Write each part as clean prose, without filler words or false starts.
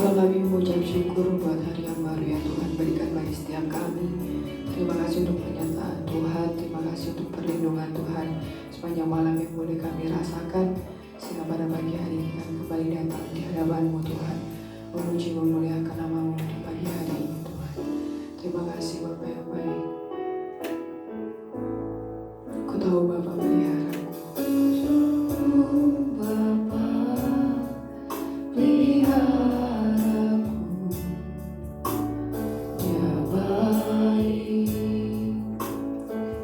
Tuhan, kami mengucap syukur buat hari yang baru yang Tuhan berikan bagi setiap kami. Terima kasih untuk pernyataan Tuhan, terima kasih untuk perlindungan Tuhan sepanjang malam yang boleh kami rasakan, sehingga pada pagi hari ini kami kembali datang di hadapan-Mu Tuhan, memuji memuliakan nama-Mu di pagi hari ini Tuhan. Terima kasih Bapa yang baik. Ku tahu Bapa meliharaku. Bapa peliharaku, Dia baik,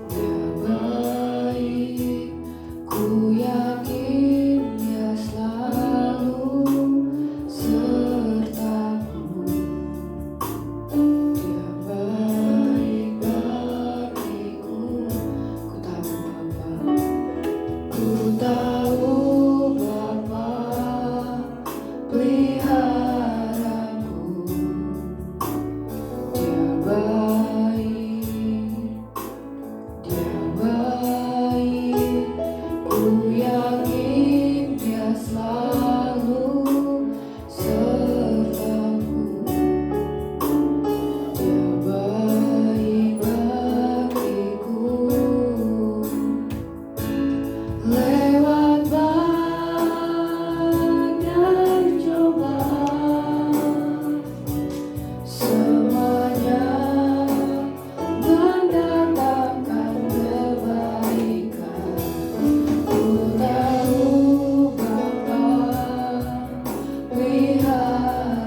Dia baik. Ku yakin Dia selalu sertaku. Dia baik bagiku. Ku tahu Bapa, ku tahu Bapa peliharaku. Dia baik, Dia baik. Ku yakin Dia selalu sertaku. Dia baik bagiku. Lewat badai cobaan, semuanya mendatangkan kebaikan. Ku tahu Bapa peliharaku.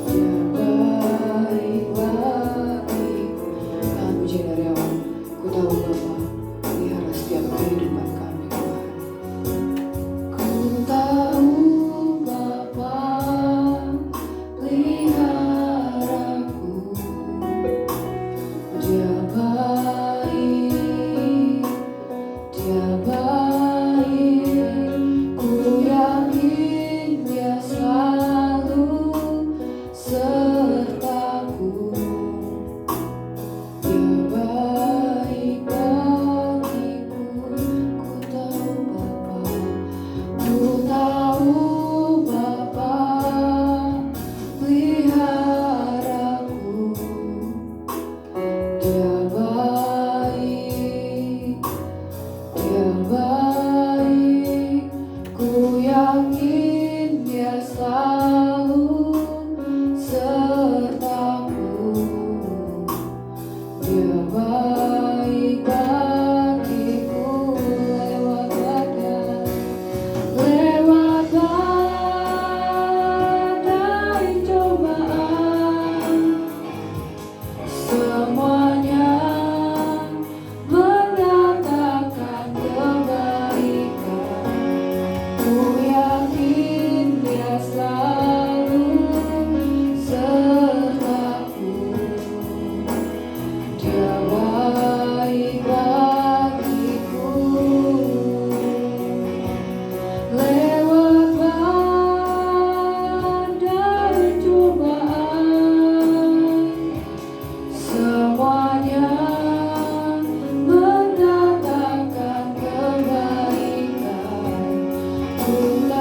Dia baik bagiku. Tuhan, puji dari awal. Ku tahu Bapa pelihara setiap kehidupan kami Tuhan. Ku tahu Bapa peliharaku. Dia baik, Dia baik. Ku yakin Dia selalu sertaku. Dia baik bagiku. Ku tahu Bapa, ku tahu Bapa peliharaku. Dia baik, Dia baik. Ku yakin Dia selalu sertaku. Dia baik bagiku. Lewat badai cobaan, semuanya mendatangkan kebaikan. Ku yakin Dia selalu sertaku. Dia baik bagiku. Lewat badai cobaan, semuanya mendatangkan kebaikan. Ku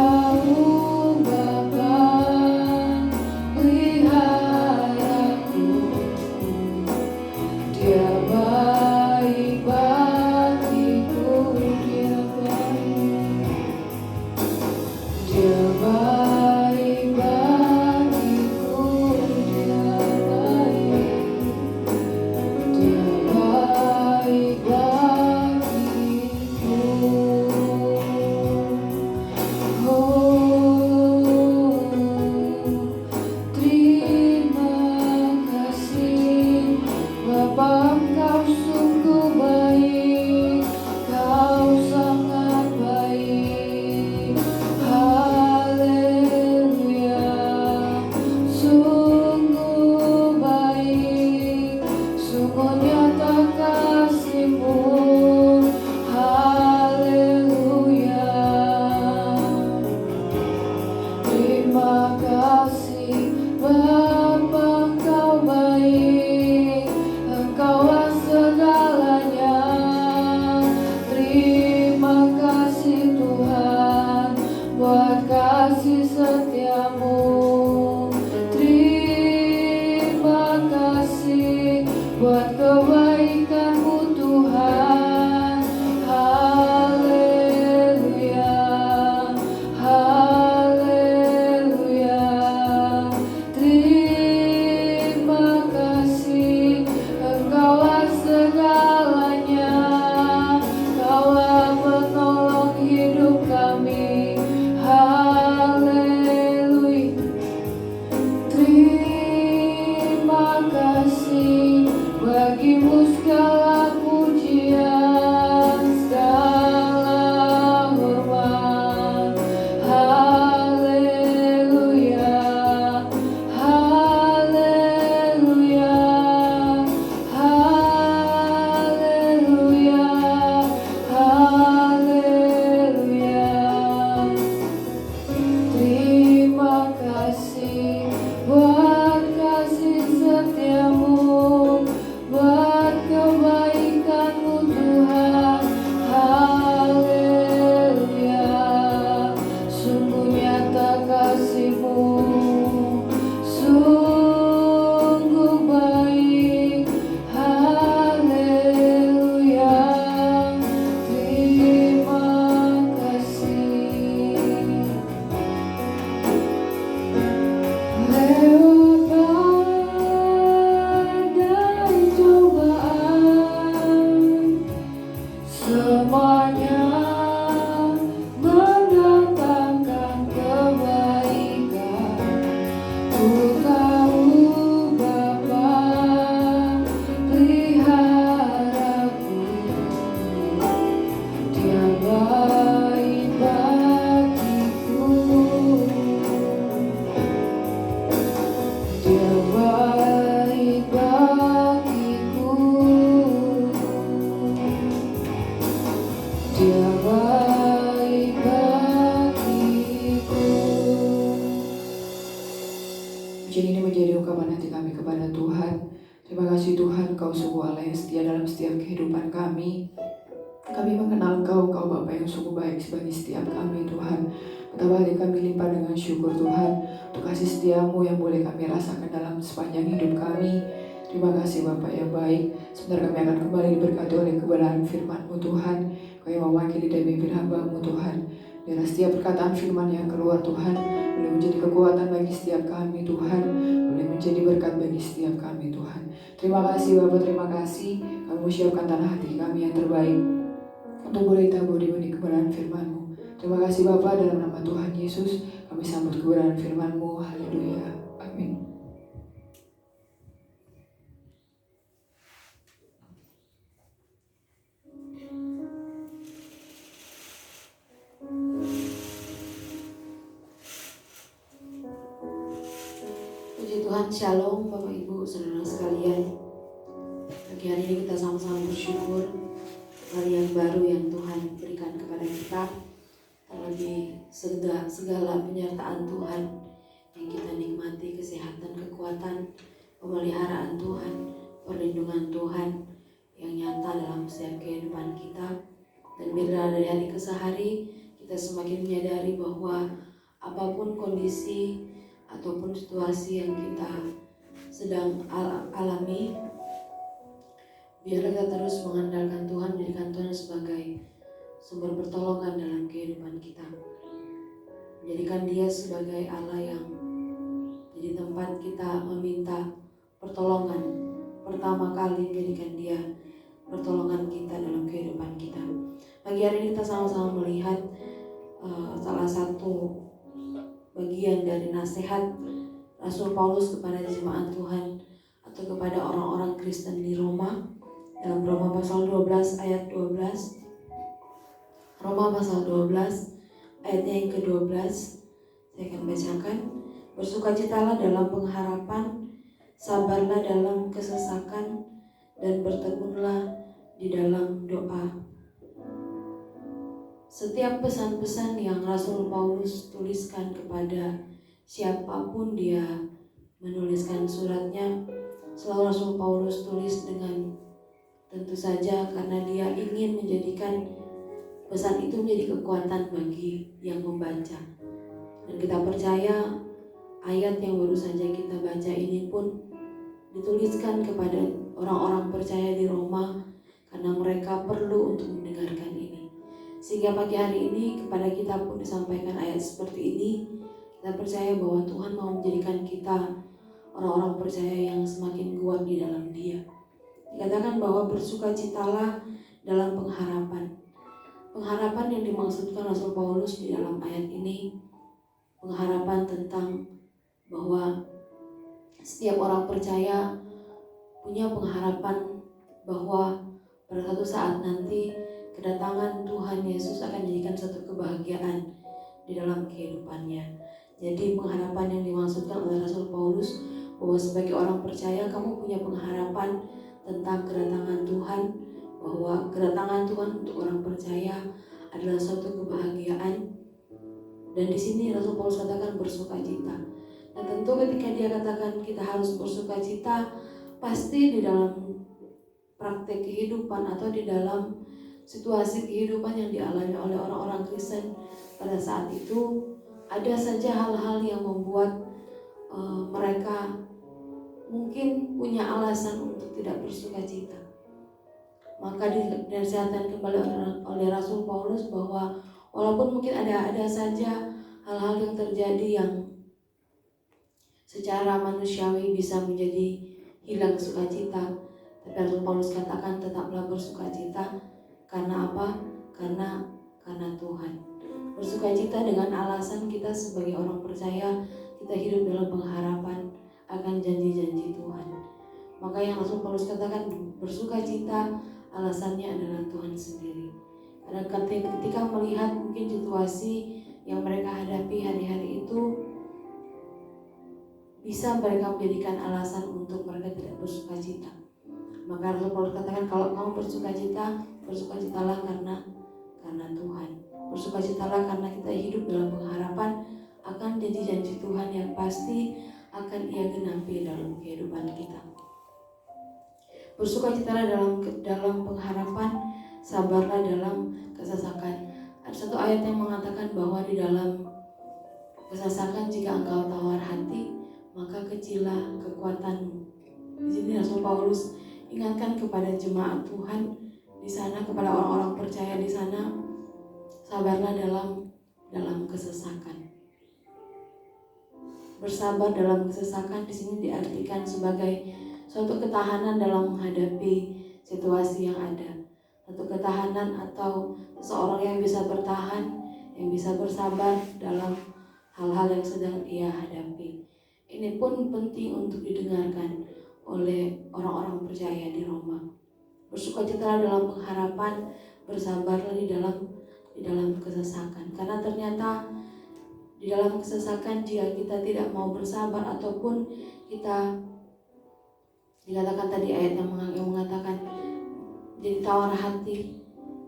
setiamu, terima kasih buat kebaikanmu Tuhan. Haleluya, haleluya. Terima kasih, Engkaulah segalanya, Engkaulah penolong hidup kami. Haleluya. Terima kasih, bagimu segala pujian, segala hormat. Haleluya, haleluya, haleluya, haleluya. Terima kasih buat kasih setiamu, buat kebaikanmu Tuhan. Haleluya, sungguh nyata kasihmu, sungguh baik. Haleluya, terima kasih. Lewat badai cobaan, semuanya mendatangkan kebaikan. Ku tahu Bapa peliharaku, Dia baik bagiku. Dia baik bagiku, Dia baik bagiku. Pujian ini menjadi ungkapan hati kami kepada Tuhan. Terima kasih Tuhan, Engkau sungguh Allah yang setia dalam setiap kehidupan kami. Kami mengenal Engkau Bapa yang sungguh baik sebagai setiap kami Tuhan. Betapa hati kami limpah dengan syukur Tuhan untuk kasih setiamu yang boleh kami rasakan dalam sepanjang hidup kami. Terima kasih Bapa yang baik. Sebentar kami akan kembali diberkati oleh kebenaran firman-Mu Tuhan. Kau yang mewakili dan memimpin hamba-Mu Tuhan. Biarlah setiap perkataan firman yang keluar Tuhan boleh menjadi kekuatan bagi setiap kami Tuhan, boleh menjadi berkat bagi setiap kami Tuhan. Terima kasih Bapa, terima kasih. Kami siapkan tanah hati kami yang terbaik untuk boleh tabur di kebenaran firman-Mu. Terima kasih Bapa, dalam nama Tuhan Yesus kami sambut kebenaran firman-Mu. Haleluya, amin. Puji Tuhan, shalom Bapak Ibu Saudara sekalian. Pagi hari ini kita sama-sama bersyukur hari yang baru yang Tuhan berikan kepada kita. Terlebih segala penyertaan Tuhan yang kita nikmati, kesehatan, kekuatan, pemeliharaan Tuhan, perlindungan Tuhan yang nyata dalam setiap kehidupan kita. Dan bila dari hari ke hari kita semakin menyadari bahwa apapun kondisi ataupun situasi yang kita sedang alami, biarlah kita terus mengandalkan Tuhan, menjadikan Tuhan sebagai sumber pertolongan dalam kehidupan kita. Menjadikan Dia sebagai Allah yang jadi tempat kita meminta pertolongan. Pertama kali menjadikan Dia pertolongan kita dalam kehidupan kita. Pagi hari ini kita sama-sama melihat salah satu bagian dari nasihat Rasul Paulus kepada jemaat Tuhan atau kepada orang-orang Kristen di Roma. Dalam Roma pasal 12 ayat 12. Roma pasal 12 ayatnya yang ke-12. Saya akan bacakan. Bersukacitalah dalam pengharapan, sabarlah dalam kesesakan, dan bertekunlah di dalam doa. Setiap pesan-pesan yang Rasul Paulus tuliskan kepada siapapun dia menuliskan suratnya, selalu Rasul Paulus tulis dengan tentu saja karena dia ingin menjadikan pesan itu menjadi kekuatan bagi yang membaca. Dan kita percaya ayat yang baru saja kita baca ini pun dituliskan kepada orang-orang percaya di Roma karena mereka perlu untuk mendengarkan ini. Sehingga pagi hari ini kepada kita pun disampaikan ayat seperti ini. Kita percaya bahwa Tuhan mau menjadikan kita orang-orang percaya yang semakin kuat di dalam Dia. Dikatakan bahwa bersukacitalah dalam pengharapan. Pengharapan yang dimaksudkan Rasul Paulus di dalam ayat ini, pengharapan tentang bahwa setiap orang percaya punya pengharapan bahwa pada suatu saat nanti kedatangan Tuhan Yesus akan menjadikan satu kebahagiaan di dalam kehidupannya. Jadi pengharapan yang dimaksudkan oleh Rasul Paulus bahwa sebagai orang percaya kamu punya pengharapan tentang kedatangan Tuhan, bahwa kedatangan Tuhan untuk orang percaya adalah suatu kebahagiaan. Dan di sini Rasul Paulus katakan bersukacita. Dan tentu ketika dia katakan kita harus bersukacita, pasti di dalam praktek kehidupan atau di dalam situasi kehidupan yang dialami oleh orang-orang Kristen pada saat itu, ada saja hal-hal yang membuat mereka mungkin punya alasan untuk tidak bersukacita. Maka dinasihatkan kembali oleh Rasul Paulus bahwa walaupun mungkin ada saja hal-hal yang terjadi yang secara manusiawi bisa menjadi hilang sukacita, tapi Rasul Paulus katakan tetaplah bersukacita. Karena apa? Karena Tuhan. Bersukacita dengan alasan kita sebagai orang percaya, kita hidup dalam pengharapan akan janji-janji Tuhan. Maka yang Rasul Paulus katakan bersukacita, alasannya adalah Tuhan sendiri. Karena ketika melihat mungkin situasi yang mereka hadapi hari-hari itu, bisa mereka menjadikan alasan untuk mereka tidak bersukacita. Maka Rasul Paulus katakan kalau kamu bersukacita, bersukacitalah karena Tuhan. Bersukacitalah karena kita hidup dalam pengharapan akan janji-janji Tuhan yang pasti akan Ia genapi dalam kehidupan kita. Bersukacitalah dalam pengharapan, sabarlah dalam kesesakan. Ada satu ayat yang mengatakan bahwa di dalam kesesakan jika engkau tawar hati, maka kecillah kekuatanmu. Di sini Rasul Paulus ingatkan kepada jemaat Tuhan di sana, kepada orang-orang percaya di sana, sabarlah dalam kesesakan. Bersabar dalam kesesakan di sini diartikan sebagai suatu ketahanan dalam menghadapi situasi yang ada. Satu ketahanan atau seseorang yang bisa bertahan, yang bisa bersabar dalam hal-hal yang sedang ia hadapi. Ini pun penting untuk didengarkan oleh orang-orang percaya di Roma. Bersukacitalah dalam pengharapan, bersabarlah di dalam kesesakan. Karena ternyata di dalam kesesakan jika kita tidak mau bersabar ataupun kita dikatakan tadi ayat yang mengatakan jadi tawar hati,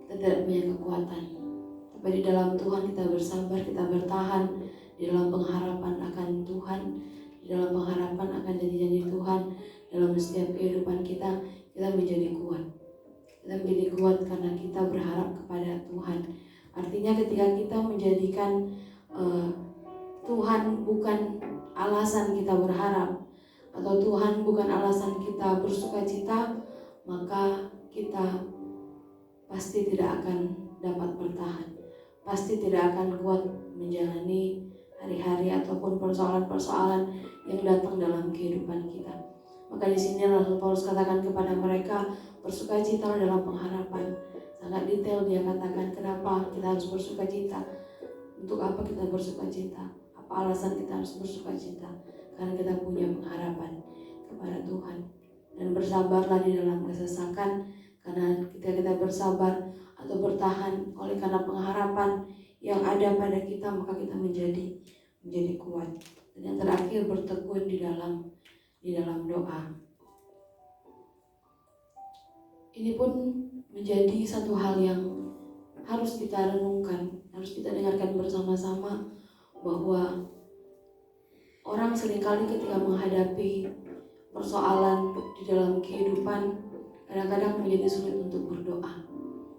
kita tidak punya kekuatan. Tapi di dalam Tuhan kita bersabar, kita bertahan di dalam pengharapan akan Tuhan, di dalam pengharapan akan janji-janji Tuhan dalam setiap kehidupan kita menjadi kuat. Kita menjadi kuat karena kita berharap kepada Tuhan. Artinya ketika kita menjadikan Tuhan bukan alasan kita berharap, atau Tuhan bukan alasan kita bersukacita, maka kita pasti tidak akan dapat bertahan, pasti tidak akan kuat menjalani hari-hari ataupun persoalan-persoalan yang datang dalam kehidupan kita. Maka di sini Rasul Paulus katakan kepada mereka, bersukacita dalam pengharapan. Sangat detail dia katakan kenapa kita harus bersukacita. Untuk apa kita bersukacita? Apa alasan kita harus bersukacita? Karena kita punya pengharapan kepada Tuhan. Dan bersabarlah di dalam kesesakan, karena ketika kita bersabar atau bertahan oleh karena pengharapan yang ada pada kita, maka kita menjadi kuat. Dan yang terakhir, bertekun di dalam doa. Ini pun menjadi satu hal yang harus kita renungkan, harus kita dengarkan bersama-sama, bahwa orang seringkali ketika menghadapi persoalan di dalam kehidupan kadang-kadang menjadi sulit untuk berdoa.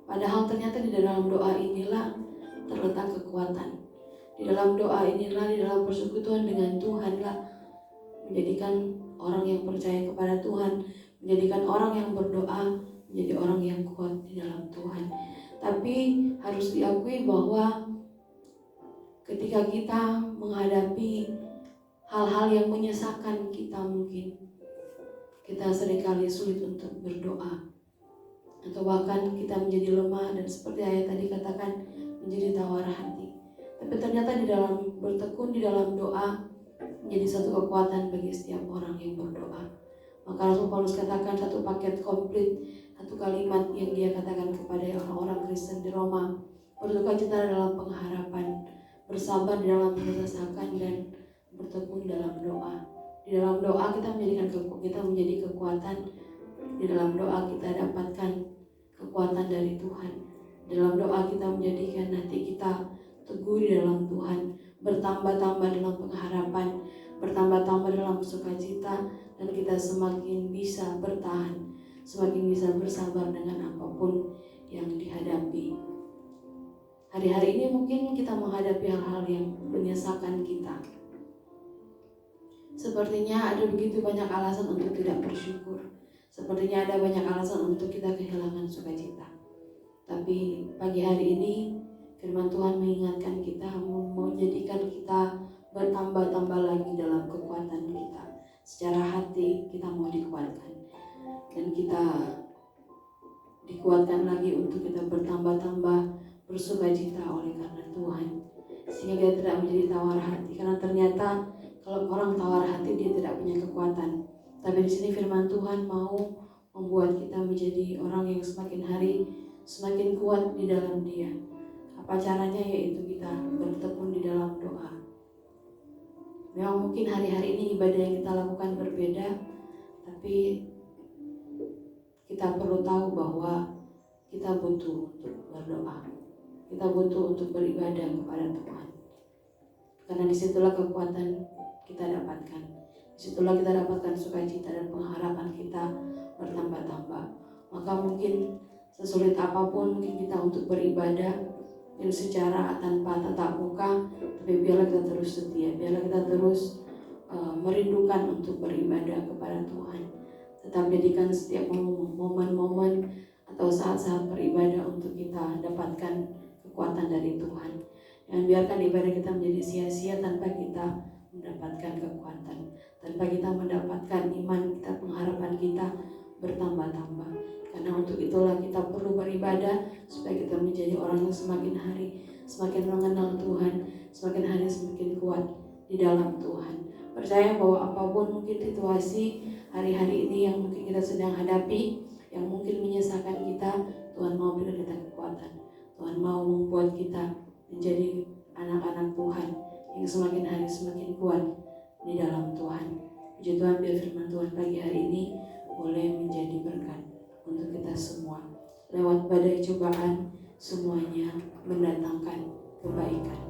Padahal ternyata di dalam doa inilah terletak kekuatan. Di dalam doa inilah, di dalam persekutuan dengan Tuhanlah, menjadikan orang yang percaya kepada Tuhan, menjadikan orang yang berdoa menjadi orang yang kuat di dalam Tuhan. Tapi harus diakui bahwa ketika kita menghadapi hal-hal yang menyesakan kita, mungkin kita seringkali sulit untuk berdoa, atau bahkan kita menjadi lemah dan seperti ayat tadi katakan menjadi tawar hati. Tapi ternyata di dalam bertekun di dalam doa menjadi satu kekuatan bagi setiap orang yang berdoa. Maka Rasul Paulus katakan satu paket komplit, satu kalimat yang dia katakan kepada orang-orang Kristen di Roma: bersukacita dalam pengharapan, bersabar di dalam menyesakan, dan bertekun dalam doa. Di dalam doa kita menjadi kekuatan. Di dalam doa kita dapatkan kekuatan dari Tuhan. Di dalam doa kita menjadikan hati kita teguh di dalam Tuhan, bertambah-tambah dalam pengharapan, bertambah-tambah dalam sukacita, dan kita semakin bisa bertahan, semakin bisa bersabar dengan apapun yang dihadapi. Hari-hari ini mungkin kita menghadapi hal-hal yang menyesakan kita. Sepertinya ada begitu banyak alasan untuk tidak bersyukur. Sepertinya ada banyak alasan untuk kita kehilangan sukacita. Tapi pagi hari ini firman Tuhan mengingatkan kita, menjadikan kita bertambah-tambah lagi dalam kekuatan kita. Secara hati kita mau dikuatkan, dan kita dikuatkan lagi untuk kita bertambah-tambah bersukacita oleh karena Tuhan, sehingga kita tidak menjadi tawar hati. Karena ternyata kalau orang tawar hati dia tidak punya kekuatan. Tapi di sini firman Tuhan mau membuat kita menjadi orang yang semakin hari semakin kuat di dalam Dia. Apa caranya? Yaitu kita bertekun di dalam doa. Memang mungkin hari-hari ini ibadah yang kita lakukan berbeda, tapi kita perlu tahu bahwa kita butuh untuk berdoa. Kita butuh untuk beribadah kepada Tuhan. Karena disitulah kekuatan kita dapatkan. Disitulah kita dapatkan sukacita dan pengharapan kita bertambah-tambah. Maka mungkin sesulit apapun mungkin kita untuk beribadah, dan secara tanpa tatap muka, tapi biarlah kita terus setia, biarlah kita terus merindukan untuk beribadah kepada Tuhan. Tetap jadikan setiap momen-momen atau saat-saat beribadah untuk kita dapatkan kekuatan dari Tuhan. Jangan biarkan ibadah kita menjadi sia-sia tanpa kita mendapatkan kekuatan, tanpa kita mendapatkan iman kita, pengharapan kita bertambah-tambah. Karena untuk itulah kita perlu beribadah, supaya kita menjadi orang yang semakin hari semakin mengenal Tuhan, semakin hari semakin kuat di dalam Tuhan. Percaya bahwa apapun mungkin situasi hari-hari ini yang mungkin kita sedang hadapi, yang mungkin menyesakan kita, Tuhan mau beri kita kekuatan. Tuhan mau membuat kita menjadi anak-anak Tuhan yang semakin hari semakin kuat di dalam Tuhan. Puji Tuhan, biar firman Tuhan pagi hari ini boleh menjadi berkat untuk kita semua. Lewat badai cobaan, semuanya mendatangkan kebaikan.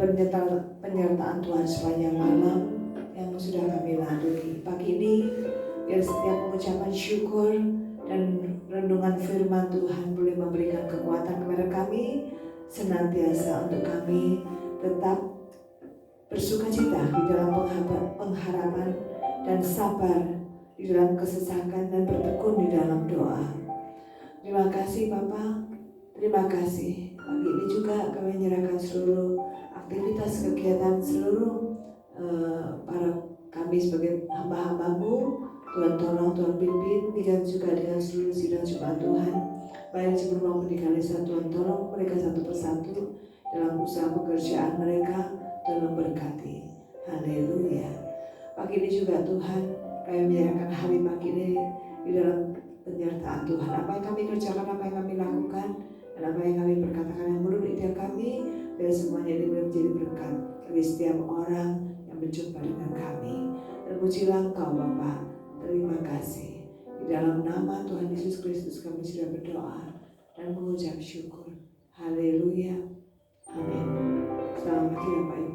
penyertaan Tuhan sepanjang malam yang sudah kami lalui. Pagi ini biar setiap pengucapan syukur dan renungan firman Tuhan boleh memberikan kekuatan kepada kami senantiasa untuk kami tetap bersukacita di dalam pengharapan dan sabar di dalam kesesakan dan bertekun di dalam doa. Terima kasih Bapa, terima kasih. Pagi ini juga kami menyerahkan seluruh aktivitas kegiatan seluruh para kami sebagai hamba-hambamu. Tuhan tolong, Tuhan pimpin, dan juga dengan seluruh sidang jemaat Tuhan, baik di Jember maupun di Kalista. Tuhan tolong mereka satu persatu dalam usaha pekerjaan mereka, Tuhan memberkati. Haleluya. Pagi ini juga Tuhan, kami menyerahkan hari pagi ini di dalam penyertaan Tuhan. Apa yang kami kerjakan, apa yang kami lakukan, dan apa yang kami perkatakan yang menurut ikhtiar kami, dan semuanya ini boleh menjadi berkat bagi setiap orang yang berjumpa dengan kami. Terpujilah Engkau Bapa. Terima kasih. Di dalam nama Tuhan Yesus Kristus kami sudah berdoa dan mengucap syukur. Haleluya. Amin. Selamat pagi Bapak Ibu.